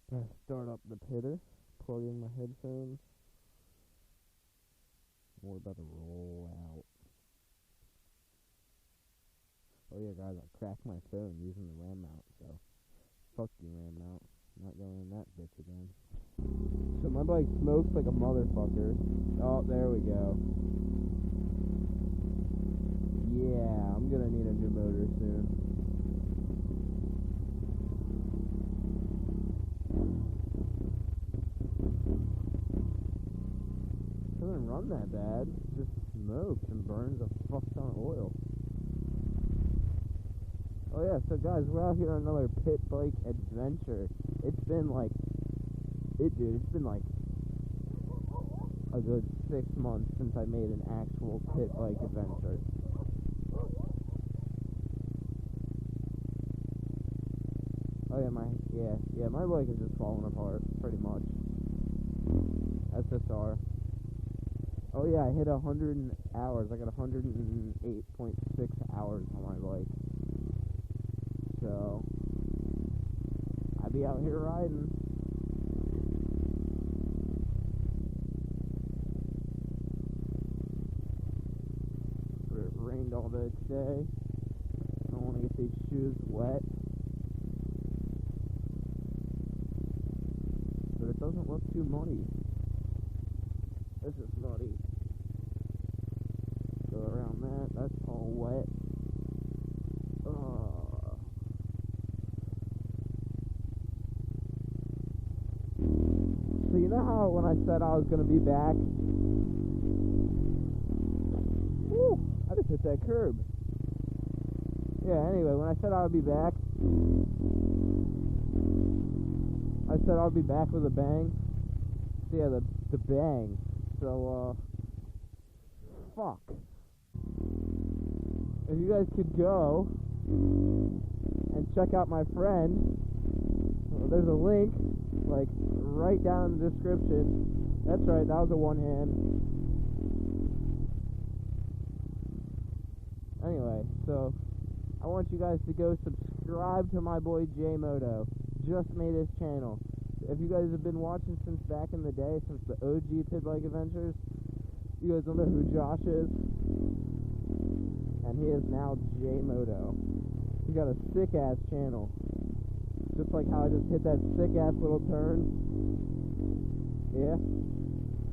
Start up the pitter, plug in my headphones. We're about to roll out. Oh yeah, guys, I cracked my phone using the RAM mount, so fuck you, RAM mount. Not going in that bitch again. So my bike smokes like a motherfucker. Oh, there we go. Yeah, I'm gonna need a new motor soon. Doesn't run that bad. Just smokes and burns a fuck ton of oil. Oh yeah, so guys, we're out here on another pit bike adventure. It's been like a good 6 months since I made an actual pit bike adventure. Oh yeah, my bike is just falling apart, pretty much. SSR. Oh yeah, I hit 100 hours. I got 108.6 hours on my bike. So, I'll be out here riding. It rained all day today. I don't want to get these shoes wet. But it doesn't look too muddy. This is muddy. Go around that. That's all wet. So you know how when I said I was going to be back? Woo! I just hit that curb. Yeah, anyway, when I said I would be back, I said I would be back with a bang. So yeah, the bang. So, fuck. If you guys could go and check out my friend, there's a link, like, right down in the description. That's right, that was a one hand. Anyway, so, I want you guys to go subscribe to my boy JMoto. Just made his channel. If you guys have been watching since back in the day, since the OG Pit Bike Adventures, you guys will know who Josh is. And he is now JMoto. He got a sick-ass channel. Just like how I just hit that sick-ass little turn. Yeah?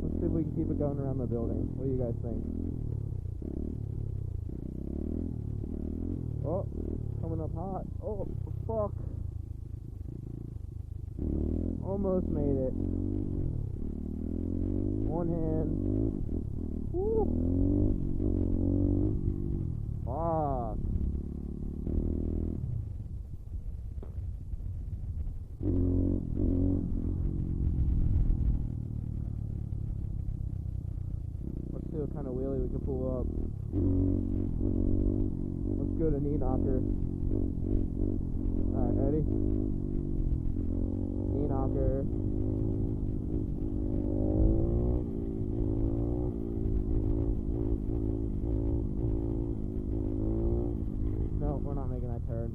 Let's see if we can keep it going around the building. What do you guys think? Oh, coming up hot. Oh, fuck. Almost made it. One hand. Woo. Fuck. Let's see what kind of wheelie we can pull up. Let's go to knee knocker. Alright, ready? Knee knocker. No, we're not making that turn.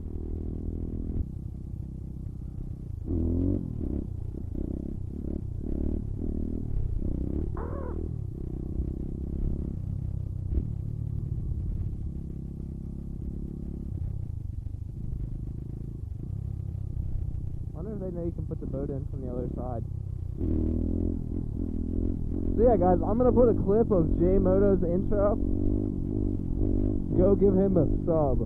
I wonder if they know you can put the boat in from the other side. So yeah, guys, I'm gonna put a clip of JMoto's intro. Go give him a sub.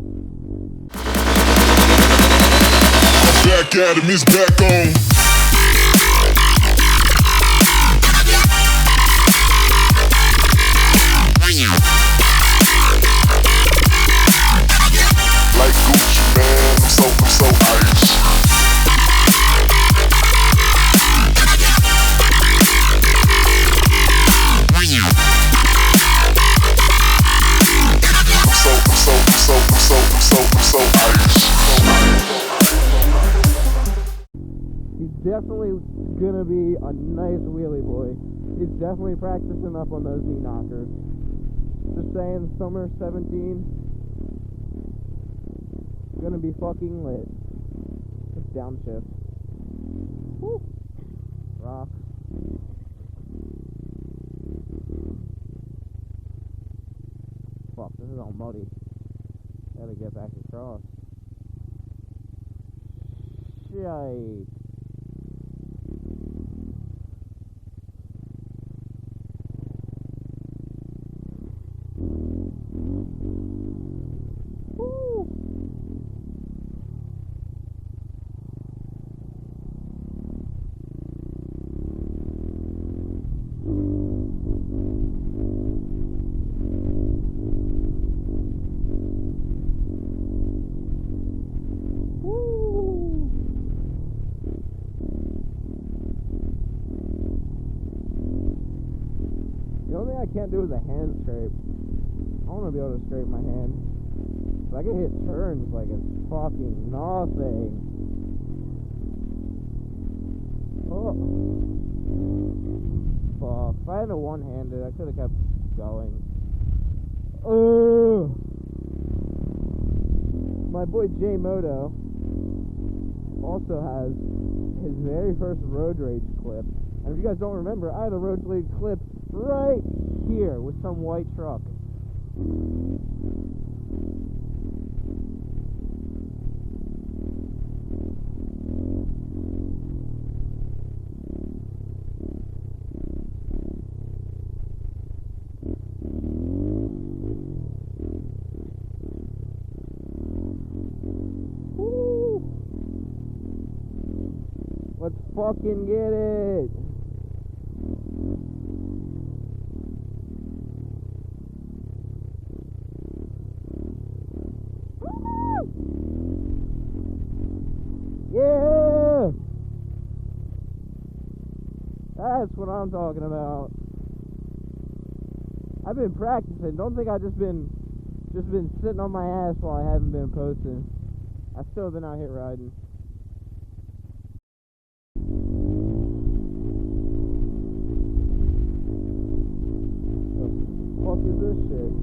Back at him, he's back on. Like Gucci, man, I'm so ice. I'm so ice. He's definitely gonna be a nice wheelie boy. He's definitely practicing up on those knee knockers. Just saying, summer 17, gonna be fucking lit. Just downshift. Woo. Rocks. Fuck, this is all muddy. Gotta get back across. Shite. Woo. The only thing I can't do is a hand scrape. I want to be able to scrape my hand. But I can hit turns like it's fucking nothing. Oh. Fuck. If I had a one-handed, I could have kept going. Oh. My boy JMoto also has his very first road rage clip. And if you guys don't remember, I had a road rage clip right here with some white truck. Woo. Let's fucking get it. Yeah! That's what I'm talking about. I've been practicing. Don't think I've just been sitting on my ass while I haven't been posting. I've still been out here riding. What the fuck is this shit?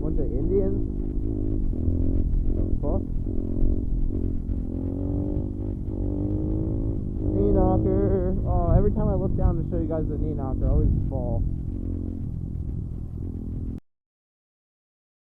Bunch of Indians? The fuck? Knee knocker. Oh, every time I look down to show you guys the knee knocker, I always fall.